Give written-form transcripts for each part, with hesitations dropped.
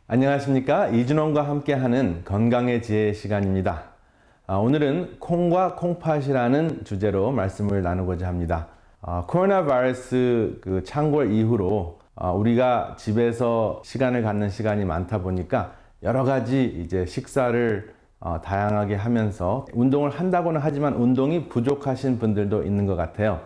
안녕하십니까. 이준원과 함께하는 건강의 지혜 시간입니다. 오늘은 콩과 콩팥이라는 주제로 말씀을 나누고자 합니다. 코로나 바이러스 창궐 이후로 우리가 집에서 시간을 갖는 시간이 많다 보니까 여러 가지 이제 식사를 다양하게 하면서 운동을 한다고는 하지만 운동이 부족하신 분들도 있는 것 같아요.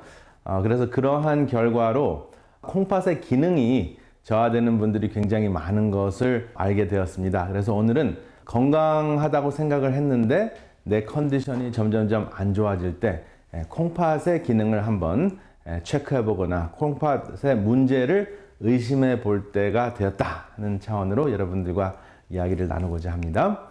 그래서 그러한 결과로 콩팥의 기능이 저하되는 분들이 굉장히 많은 것을 알게 되었습니다. 그래서 오늘은 건강하다고 생각을 했는데 내 컨디션이 점점점 안 좋아질 때 콩팥의 기능을 한번 체크해 보거나 콩팥의 문제를 의심해 볼 때가 되었다 하는 차원으로 여러분들과 이야기를 나누고자 합니다.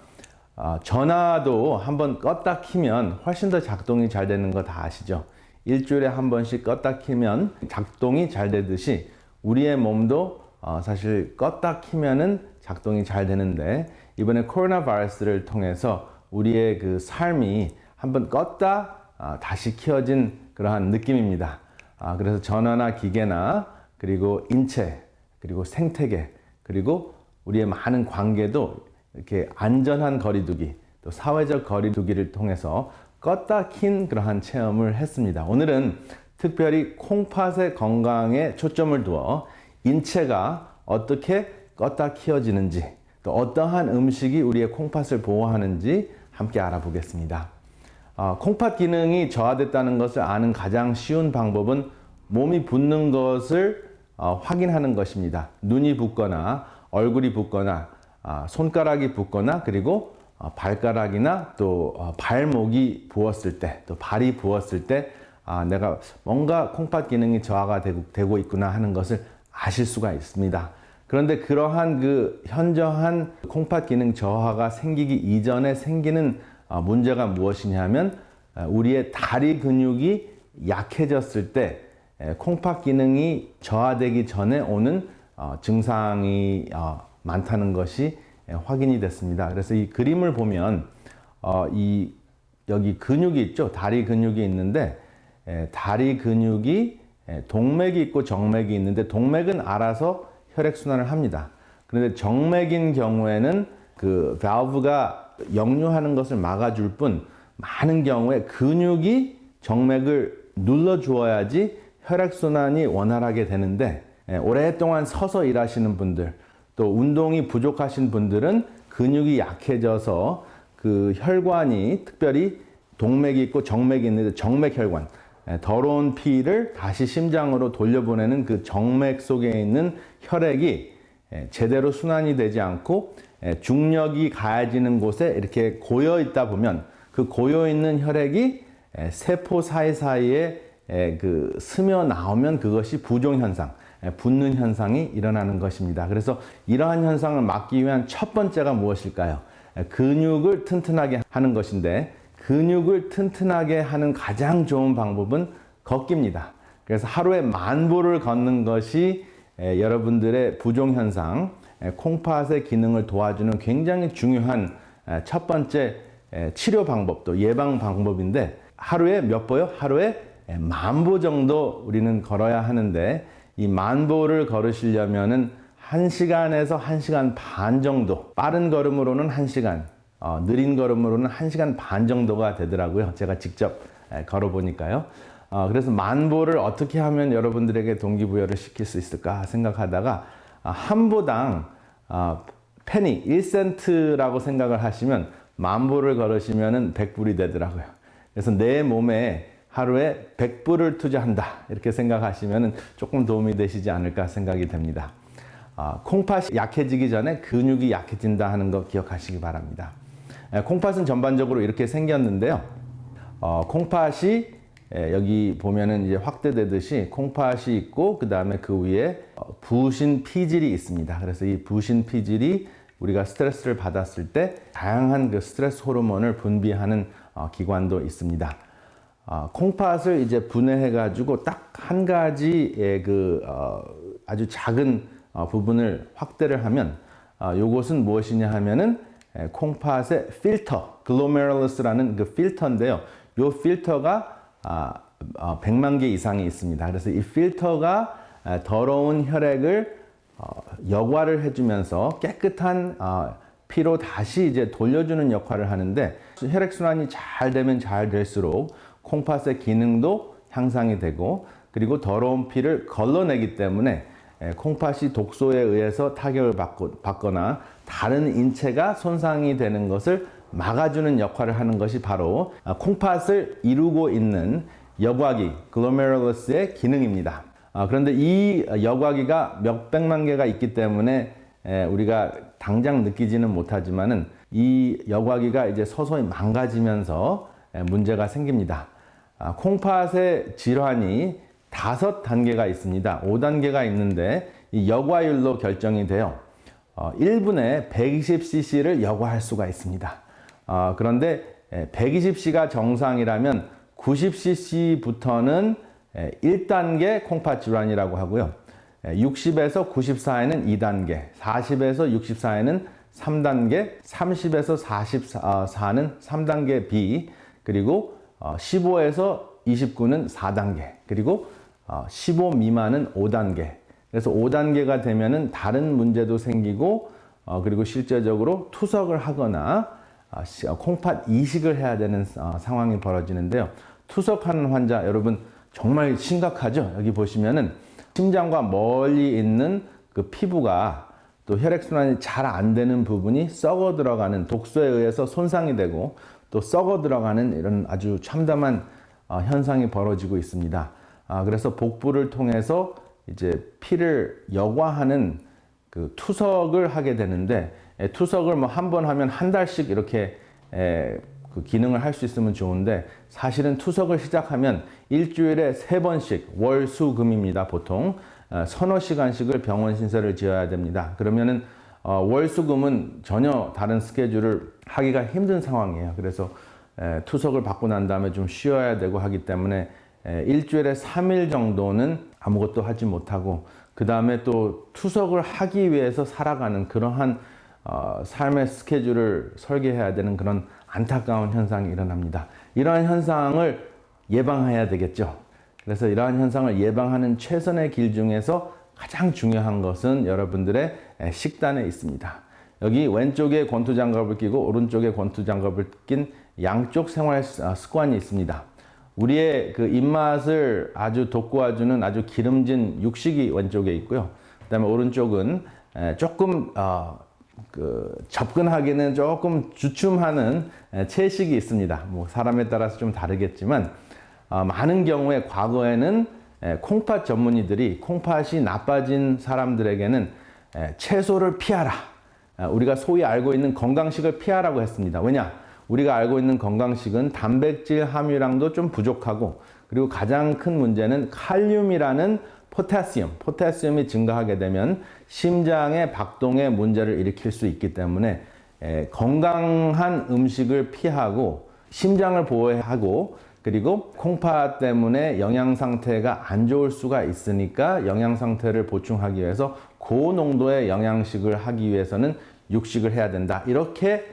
전화도 한번 껐다 키면 훨씬 더 작동이 잘 되는 거 다 아시죠? 일주일에 한 번씩 껐다 키면 작동이 잘 되듯이 우리의 몸도 사실 껐다 키면은 작동이 잘 되는데 이번에 코로나 바이러스를 통해서 우리의 그 삶이 한번 껐다 다시 켜진 그러한 느낌입니다. 그래서 전화나 기계나 그리고 인체 그리고 생태계 그리고 우리의 많은 관계도 이렇게 안전한 거리두기 또 사회적 거리두기를 통해서 껐다 킨 그러한 체험을 했습니다. 오늘은 특별히 콩팥의 건강에 초점을 두어 인체가 어떻게 껐다 키워지는지 또 어떠한 음식이 우리의 콩팥을 보호하는지 함께 알아보겠습니다. 콩팥 기능이 저하됐다는 것을 아는 가장 쉬운 방법은 몸이 붓는 것을 확인하는 것입니다. 눈이 붓거나 얼굴이 붓거나 손가락이 붓거나 그리고 발가락이나 또 발목이 부었을 때 또 발이 부었을 때 내가 뭔가 콩팥 기능이 저하가 되고 있구나 하는 것을 아실 수가 있습니다. 그런데 그러한 그 현저한 콩팥 기능 저하가 생기기 이전에 생기는 문제가 무엇이냐면 우리의 다리 근육이 약해졌을 때 콩팥 기능이 저하되기 전에 오는 증상이 많다는 것이 확인이 됐습니다. 그래서 이 그림을 보면 여기 근육이 있죠. 다리 근육이 있는데 다리 근육이 동맥이 있고 정맥이 있는데 동맥은 알아서 혈액순환을 합니다. 그런데 정맥인 경우에는 그 valve가 역류하는 것을 막아줄 뿐 많은 경우에 근육이 정맥을 눌러주어야지 혈액순환이 원활하게 되는데 오랫동안 서서 일하시는 분들 또 운동이 부족하신 분들은 근육이 약해져서 그 혈관이 특별히 동맥이 있고 정맥이 있는데 정맥혈관 더러운 피를 다시 심장으로 돌려보내는 그 정맥 속에 있는 혈액이 제대로 순환이 되지 않고 중력이 가해지는 곳에 이렇게 고여 있다 보면 그 고여 있는 혈액이 세포 사이사이에 그 스며 나오면 그것이 부종 현상, 붓는 현상이 일어나는 것입니다. 그래서 이러한 현상을 막기 위한 첫 번째가 무엇일까요? 근육을 튼튼하게 하는 것인데 근육을 튼튼하게 하는 가장 좋은 방법은 걷기입니다. 그래서 하루에 10,000보를 걷는 것이 여러분들의 부종현상, 콩팥의 기능을 도와주는 굉장히 중요한 첫 번째 치료 방법 또 예방 방법인데 하루에 몇 보요? 하루에 10,000보 정도 우리는 걸어야 하는데 이 10,000보를 걸으시려면은 1시간에서 1시간 반 정도 빠른 걸음으로는 1시간 느린 걸음으로는 1시간 반 정도가 되더라고요. 제가 직접 걸어보니까요. 그래서 10,000보를 어떻게 하면 여러분들에게 동기부여를 시킬 수 있을까 생각하다가 한 보당 페니 1센트라고 생각을 하시면 10,000보를 걸으시면 100불이 되더라고요. 그래서 내 몸에 하루에 100불을 투자한다 이렇게 생각하시면 조금 도움이 되시지 않을까 생각이 됩니다. 콩팥이 약해지기 전에 근육이 약해진다 하는 거 기억하시기 바랍니다. 콩팥은 전반적으로 이렇게 생겼는데요. 콩팥이 여기 보면은 이제 확대되듯이 콩팥이 있고 그 다음에 그 위에 부신 피질이 있습니다. 그래서 이 부신 피질이 우리가 스트레스를 받았을 때 다양한 그 스트레스 호르몬을 분비하는 기관도 있습니다. 콩팥을 이제 분해해 가지고 딱 한 가지의 그 아주 작은 부분을 확대를 하면 요것은 무엇이냐 하면은 콩팥의 필터, 글로메룰러스라는 그 필터인데요. 요 필터가 100만 개 이상이 있습니다. 그래서 이 필터가 더러운 혈액을 여과를 해주면서 깨끗한 피로 다시 이제 돌려주는 역할을 하는데, 혈액순환이 잘 되면 잘 될수록 콩팥의 기능도 향상이 되고, 그리고 더러운 피를 걸러내기 때문에 콩팥이 독소에 의해서 타격을 받거나 다른 인체가 손상이 되는 것을 막아주는 역할을 하는 것이 바로 콩팥을 이루고 있는 여과기 글로메룰러스의 기능입니다. 그런데 이 여과기가 몇백만 개가 있기 때문에 우리가 당장 느끼지는 못하지만은 이 여과기가 이제 서서히 망가지면서 문제가 생깁니다. 콩팥의 질환이 5단계가 있습니다. 5단계가 있는데 이 여과율로 결정이 돼요. 1분에 120cc를 여과할 수가 있습니다. 그런데 120cc가 정상이라면 90cc부터는 1단계 콩팥 질환이라고 하고요. 60에서 94에는 2단계, 40에서 64에는 3단계, 30에서 44는 3단계 B, 그리고 15에서 29는 4단계, 그리고 15 미만은 5단계. 그래서 5단계가 되면은 다른 문제도 생기고, 그리고 실제적으로 투석을 하거나 콩팥 이식을 해야 되는 상황이 벌어지는데요. 투석하는 환자 여러분 정말 심각하죠. 여기 보시면은 심장과 멀리 있는 그 피부가 또 혈액순환이 잘 안 되는 부분이 썩어 들어가는, 독소에 의해서 손상이 되고 또 썩어 들어가는 이런 아주 참담한 현상이 벌어지고 있습니다. 그래서 복부를 통해서 이제 피를 여과하는 그 투석을 하게 되는데, 투석을 뭐 한 번 하면 한 달씩 이렇게 그 기능을 할 수 있으면 좋은데, 사실은 투석을 시작하면 일주일에 3번씩 월, 수, 금입니다. 보통 서너 시간씩을 병원 신세를 지어야 됩니다. 그러면은 월, 수, 금은 전혀 다른 스케줄을 하기가 힘든 상황이에요. 그래서 투석을 받고 난 다음에 좀 쉬어야 되고 하기 때문에 일주일에 3일 정도는 아무것도 하지 못하고, 그 다음에 또 투석을 하기 위해서 살아가는 그러한 삶의 스케줄을 설계해야 되는 그런 안타까운 현상이 일어납니다. 이러한 현상을 예방해야 되겠죠. 그래서 이러한 현상을 예방하는 최선의 길 중에서 가장 중요한 것은 여러분들의 식단에 있습니다. 여기 왼쪽에 권투장갑을 끼고 오른쪽에 권투장갑을 낀 양쪽 생활 습관이 있습니다. 우리의 그 입맛을 아주 돋구어주는 아주 기름진 육식이 왼쪽에 있고요. 그 다음에 오른쪽은 조금 접근하기는 조금 주춤하는 채식이 있습니다. 뭐 사람에 따라서 좀 다르겠지만, 많은 경우에 과거에는 콩팥 전문의들이 콩팥이 나빠진 사람들에게는 채소를 피하라, 우리가 소위 알고 있는 건강식을 피하라고 했습니다. 왜냐? 우리가 알고 있는 건강식은 단백질 함유량도 좀 부족하고, 그리고 가장 큰 문제는 칼륨이라는 포타시움이 증가하게 되면 심장의 박동에 문제를 일으킬 수 있기 때문에 건강한 음식을 피하고 심장을 보호하고, 그리고 콩팥 때문에 영양 상태가 안 좋을 수가 있으니까 영양 상태를 보충하기 위해서 고농도의 영양식을 하기 위해서는 육식을 해야 된다, 이렇게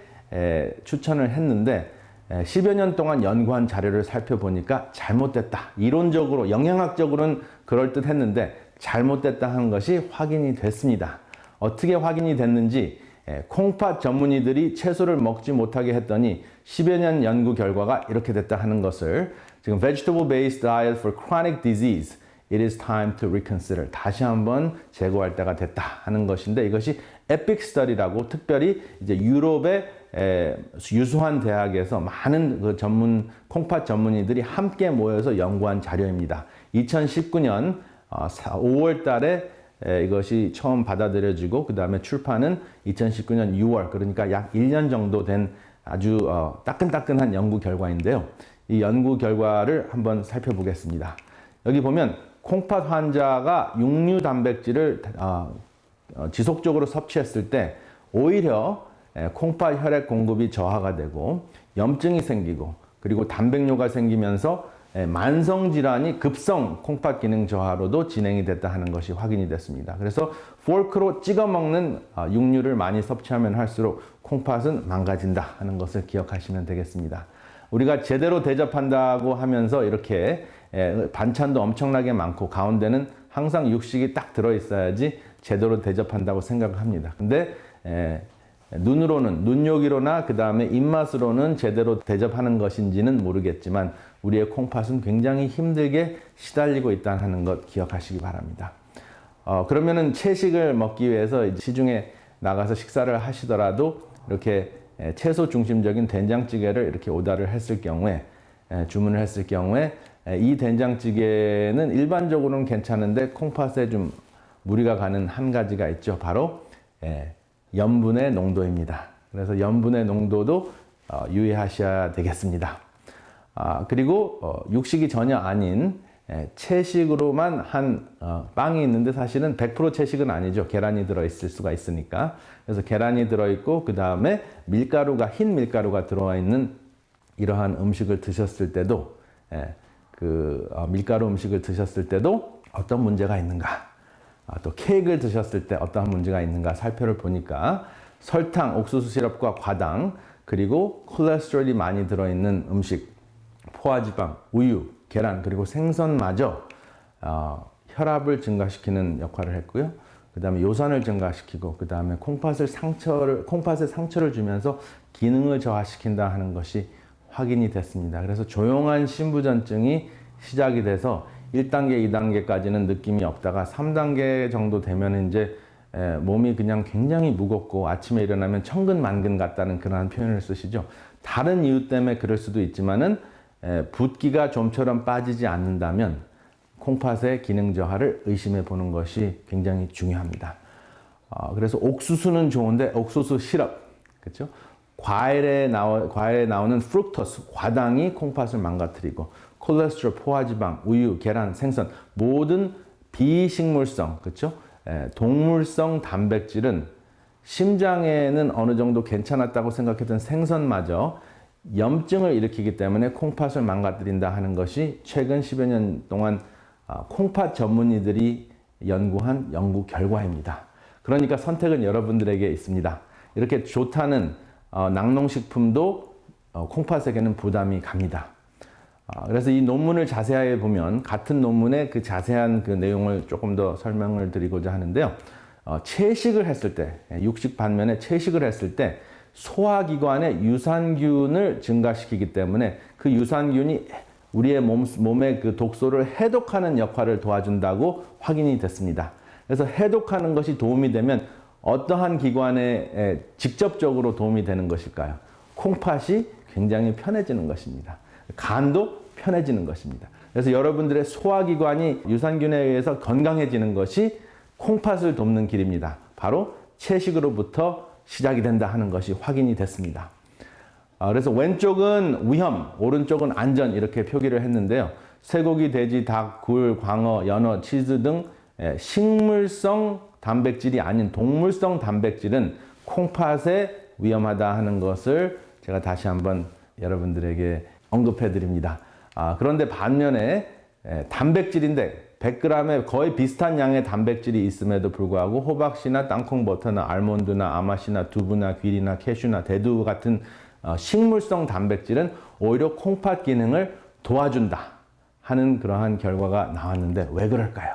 추천을 했는데, 10여 년 동안 연구한 자료를 살펴보니까 잘못됐다. 이론적으로, 영양학적으로는 그럴듯했는데 잘못됐다 하는 것이 확인이 됐습니다. 어떻게 확인이 됐는지, 콩팥 전문의들이 채소를 먹지 못하게 했더니 10여 년 연구 결과가 이렇게 됐다 하는 것을, 지금 Vegetable-based diet for chronic disease, it is time to reconsider, 다시 한번 재고할 때가 됐다 하는 것인데, 이것이 에픽 스터디라고 특별히 이제 유럽의 유수한 대학에서 많은 그 콩팥 전문의들이 함께 모여서 연구한 자료입니다. 2019년 5월 달에 이것이 처음 받아들여지고, 그 다음에 출판은 2019년 6월, 그러니까 약 1년 정도 된 아주 따끈따끈한 연구 결과인데요. 이 연구 결과를 한번 살펴보겠습니다. 여기 보면 콩팥 환자가 육류 단백질을 지속적으로 섭취했을 때 오히려 콩팥 혈액 공급이 저하가 되고 염증이 생기고, 그리고 단백뇨가 생기면서 만성 질환이 급성 콩팥 기능 저하로도 진행이 됐다 하는 것이 확인이 됐습니다. 그래서 포크로 찍어 먹는 육류를 많이 섭취하면 할수록 콩팥은 망가진다 하는 것을 기억하시면 되겠습니다. 우리가 제대로 대접한다고 하면서 이렇게 반찬도 엄청나게 많고 가운데는 항상 육식이 딱 들어 있어야지 제대로 대접한다고 생각을 합니다. 근데 눈으로는, 눈요기로나 그 다음에 입맛으로는 제대로 대접하는 것인지는 모르겠지만 우리의 콩팥은 굉장히 힘들게 시달리고 있다는 것 기억하시기 바랍니다. 그러면은 채식을 먹기 위해서 시중에 나가서 식사를 하시더라도 이렇게 채소 중심적인 된장찌개를 이렇게 오다를 했을 경우에, 주문을 했을 경우에 이 된장찌개는 일반적으로는 괜찮은데 콩팥에 좀 무리가 가는 한 가지가 있죠. 바로 염분의 농도입니다. 그래서 염분의 농도도 유의하셔야 되겠습니다. 그리고 육식이 전혀 아닌 채식으로만 한 빵이 있는데 사실은 100% 채식은 아니죠. 계란이 들어있을 수가 있으니까. 그래서 계란이 들어있고 그 다음에 밀가루가, 흰 밀가루가 들어와 있는 이러한 음식을 드셨을 때도 밀가루 음식을 드셨을 때도 어떤 문제가 있는가, 또 케이크를 드셨을 때 어떠한 문제가 있는가 살펴를 보니까 설탕, 옥수수 시럽과 과당, 그리고 콜레스테롤이 많이 들어있는 음식, 포화지방, 우유, 계란, 그리고 생선마저 혈압을 증가시키는 역할을 했고요. 그 다음에 요산을 증가시키고, 그 다음에 콩팥에 상처를 주면서 기능을 저하시킨다 하는 것이 확인이 됐습니다. 그래서 조용한 신부전증이 시작이 돼서 1단계, 2단계까지는 느낌이 없다가 3단계 정도 되면 이제 몸이 그냥 굉장히 무겁고 아침에 일어나면 천근만근 같다는 그런 표현을 쓰시죠. 다른 이유 때문에 그럴 수도 있지만은 붓기가 좀처럼 빠지지 않는다면 콩팥의 기능 저하를 의심해 보는 것이 굉장히 중요합니다. 그래서 옥수수는 좋은데 옥수수 시럽, 그렇죠? 과일에 나오는 프룩토스, 과당이 콩팥을 망가뜨리고, 콜레스테롤, 포화지방, 우유, 계란, 생선, 모든 비식물성, 그렇죠? 동물성 단백질은 심장에는 어느 정도 괜찮았다고 생각했던 생선마저 염증을 일으키기 때문에 콩팥을 망가뜨린다 하는 것이 최근 10여 년 동안 콩팥 전문의들이 연구한 연구 결과입니다. 그러니까 선택은 여러분들에게 있습니다. 이렇게 좋다는 낙농식품도 콩팥에게는 부담이 갑니다. 그래서 이 논문을 자세하게 보면 같은 논문의 그 자세한 그 내용을 조금 더 설명을 드리고자 하는데요. 채식을 했을 때, 육식 반면에 채식을 했을 때 소화기관의 유산균을 증가시키기 때문에 그 유산균이 우리의 몸의 그 독소를 해독하는 역할을 도와준다고 확인이 됐습니다. 그래서 해독하는 것이 도움이 되면 어떠한 기관에 직접적으로 도움이 되는 것일까요? 콩팥이 굉장히 편해지는 것입니다. 간도 편해지는 것입니다. 그래서 여러분들의 소화기관이 유산균에 의해서 건강해지는 것이 콩팥을 돕는 길입니다. 바로 채식으로부터 시작이 된다 하는 것이 확인이 됐습니다. 그래서 왼쪽은 위험, 오른쪽은 안전 이렇게 표기를 했는데요. 쇠고기, 돼지, 닭, 굴, 광어, 연어, 치즈 등 식물성 단백질이 아닌 동물성 단백질은 콩팥에 위험하다 하는 것을 제가 다시 한번 여러분들에게 언급해 드립니다. 그런데 반면에 단백질인데 100g에 거의 비슷한 양의 단백질이 있음에도 불구하고 호박씨나 땅콩버터나 알몬드나 아마씨나 두부나 귀리나 캐슈나 대두 같은 식물성 단백질은 오히려 콩팥 기능을 도와준다 하는 그러한 결과가 나왔는데 왜 그럴까요?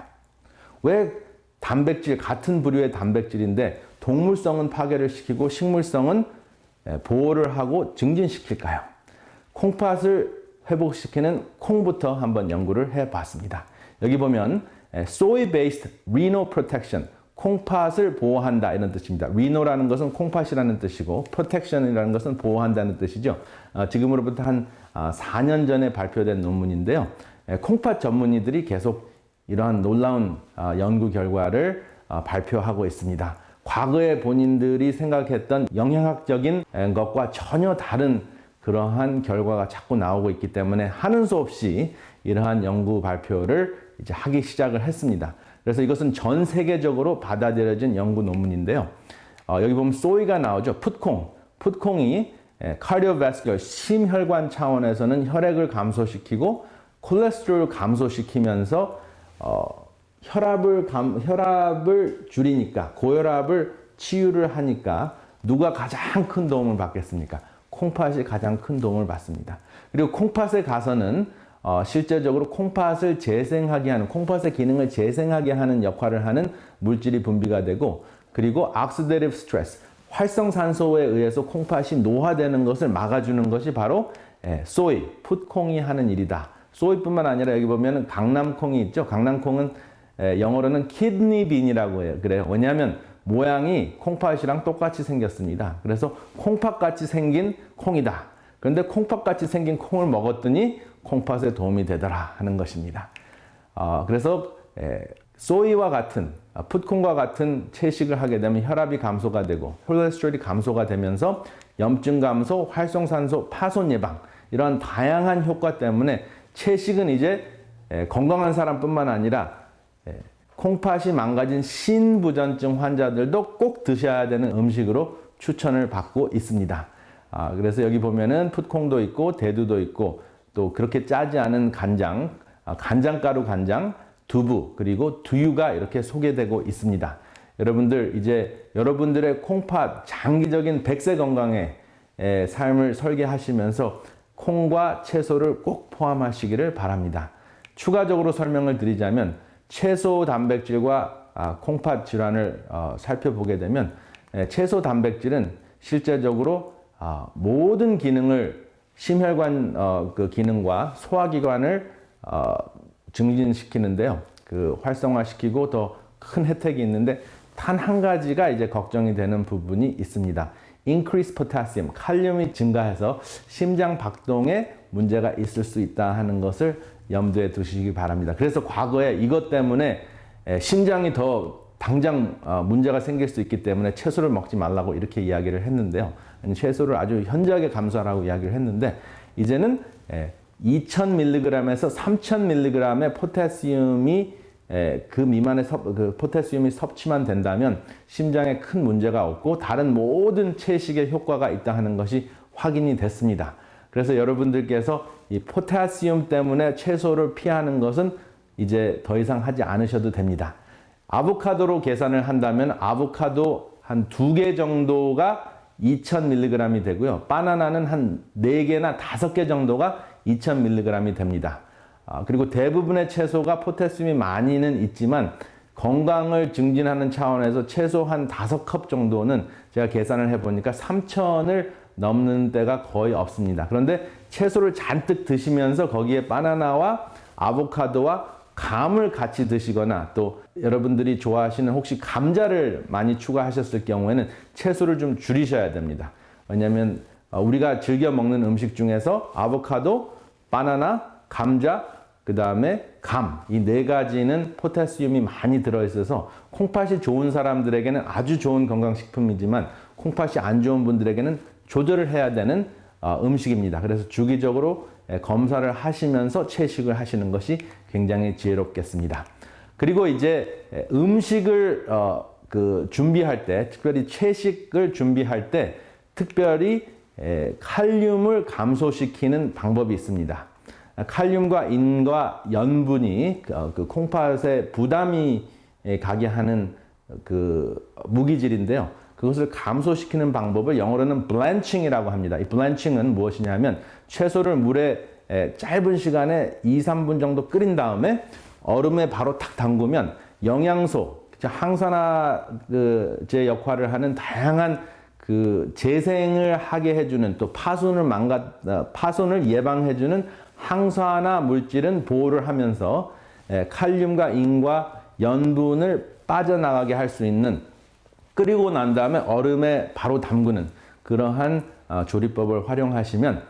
왜 단백질, 같은 부류의 단백질인데 동물성은 파괴를 시키고 식물성은 보호를 하고 증진시킬까요? 콩팥을 회복시키는 콩부터 한번 연구를 해봤습니다. 여기 보면 Soy-based renal protection, 콩팥을 보호한다 이런 뜻입니다. Renal라는 것은 콩팥이라는 뜻이고 Protection이라는 것은 보호한다는 뜻이죠. 지금으로부터 한 4년 전에 발표된 논문인데요. 콩팥 전문의들이 계속 이러한 놀라운 연구 결과를 발표하고 있습니다. 과거에 본인들이 생각했던 영양학적인 것과 전혀 다른 그러한 결과가 자꾸 나오고 있기 때문에 하는 수 없이 이러한 연구 발표를 이제 하기 시작을 했습니다. 그래서 이것은 전 세계적으로 받아들여진 연구 논문인데요. 여기 보면 소이가 나오죠. 풋콩이 cardiovascular, 심혈관 차원에서는 혈액을 감소시키고 콜레스테롤을 감소시키면서 혈압을 줄이니까, 고혈압을 치유를 하니까 누가 가장 큰 도움을 받겠습니까? 콩팥이 가장 큰 도움을 받습니다. 그리고 콩팥에 가서는 실제적으로 콩팥을 재생하게 하는, 콩팥의 기능을 재생하게 하는 역할을 하는 물질이 분비가 되고, 그리고 oxidative stress, 활성산소에 의해서 콩팥이 노화되는 것을 막아주는 것이 바로 소이, 풋콩이 하는 일이다. 소이뿐만 아니라 여기 보면 강낭콩이 있죠. 강낭콩은 영어로는 kidney bean이라고 해요. 그래요. 왜냐하면 모양이 콩팥이랑 똑같이 생겼습니다. 그래서 콩팥같이 생긴 콩이다. 그런데 콩팥같이 생긴 콩을 먹었더니 콩팥에 도움이 되더라 하는 것입니다. 그래서 소이와 같은, 풋콩과 같은 채식을 하게 되면 혈압이 감소가 되고 콜레스테롤이 감소가 되면서 염증 감소, 활성산소 파손 예방, 이런 다양한 효과 때문에 채식은 이제 건강한 사람뿐만 아니라 콩팥이 망가진 신부전증 환자들도 꼭 드셔야 되는 음식으로 추천을 받고 있습니다. 그래서 여기 보면은 풋콩도 있고 대두도 있고 또 그렇게 짜지 않은 간장, 간장가루 간장, 두부, 그리고 두유가 이렇게 소개되고 있습니다. 여러분들 이제 여러분들의 콩팥 장기적인 100세 건강의 삶을 설계하시면서 콩과 채소를 꼭 포함하시기를 바랍니다. 추가적으로 설명을 드리자면 채소 단백질과 콩팥 질환을 살펴보게 되면 채소 단백질은 실제적으로 모든 기능을 심혈관 그 기능과 소화기관을 증진시키는데요. 그 활성화시키고 더 큰 혜택이 있는데 단 한 가지가 이제 걱정이 되는 부분이 있습니다. increase potassium, 칼륨이 증가해서 심장 박동에 문제가 있을 수 있다 하는 것을 염두에 두시기 바랍니다. 그래서 과거에 이것 때문에 심장이 더 당장 문제가 생길 수 있기 때문에 채소를 먹지 말라고 이렇게 이야기를 했는데요. 채소를 아주 현저하게 감소하라고 이야기를 했는데 이제는 2000mg에서 3000mg의 포타시움이 그 미만의 그 포타시움이 섭취만 된다면 심장에 큰 문제가 없고 다른 모든 채식의 효과가 있다 하는 것이 확인이 됐습니다. 그래서 여러분들께서 이 포타시움 때문에 채소를 피하는 것은 이제 더 이상 하지 않으셔도 됩니다. 아보카도로 계산을 한다면 아보카도 한 2개 정도가 2000mg이 되고요. 바나나는 한 4개나 5개 정도가 2000mg이 됩니다. 그리고 대부분의 채소가 포타시움이 많이는 있지만 건강을 증진하는 차원에서 채소 한 5컵 정도는 제가 계산을 해보니까 3000을 넘는 때가 거의 없습니다. 그런데 채소를 잔뜩 드시면서 거기에 바나나와 아보카도와 감을 같이 드시거나 또 여러분들이 좋아하시는 혹시 감자를 많이 추가하셨을 경우에는 채소를 좀 줄이셔야 됩니다. 왜냐하면 우리가 즐겨 먹는 음식 중에서 아보카도, 바나나, 감자, 그 다음에 감, 이 4가지는 포타시움이 많이 들어있어서 콩팥이 좋은 사람들에게는 아주 좋은 건강식품이지만 콩팥이 안 좋은 분들에게는 조절을 해야 되는 음식입니다. 그래서 주기적으로 검사를 하시면서 채식을 하시는 것이 굉장히 지혜롭겠습니다. 그리고 이제 음식을 준비할 때, 특별히 채식을 준비할 때 특별히 칼륨을 감소시키는 방법이 있습니다. 칼륨과 인과 염분이 그 콩팥에 부담이 가게 하는 그 무기질인데요. 그것을 감소시키는 방법을 영어로는 blanching이라고 합니다. 이 blanching은 무엇이냐면 채소를 물에 짧은 시간에 2-3분 정도 끓인 다음에 얼음에 바로 탁 담그면 영양소, 항산화제 역할을 하는 다양한 그 재생을 하게 해주는 또 파손을 예방해주는 항산화 물질은 보호를 하면서 칼륨과 인과 염분을 빠져나가게 할 수 있는 끓이고 난 다음에 얼음에 바로 담그는 그러한 조리법을 활용하시면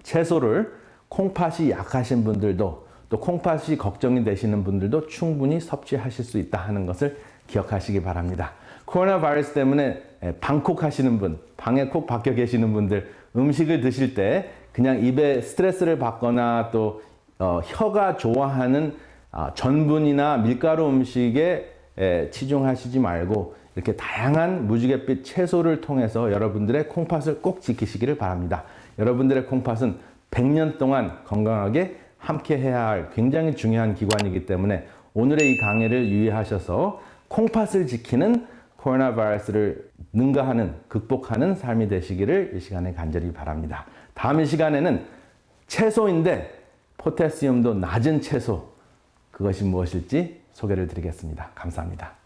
채소를 콩팥이 약하신 분들도 또 콩팥이 걱정이 되시는 분들도 충분히 섭취하실 수 있다 하는 것을 기억하시기 바랍니다. 코로나 바이러스 때문에 방콕 하시는 분, 방에 콕 박혀 계시는 분들 음식을 드실 때 그냥 입에 스트레스를 받거나 또 혀가 좋아하는 전분이나 밀가루 음식에 치중하시지 말고 이렇게 다양한 무지갯빛 채소를 통해서 여러분들의 콩팥을 꼭 지키시기를 바랍니다. 여러분들의 콩팥은 100년 동안 건강하게 함께 해야 할 굉장히 중요한 기관이기 때문에 오늘의 이 강의를 유의하셔서 콩팥을 지키는 코로나 바이러스를 능가하는, 극복하는 삶이 되시기를 이 시간에 간절히 바랍니다. 다음 시간에는 채소인데 포타시움도 낮은 채소, 그것이 무엇일지 소개를 드리겠습니다. 감사합니다.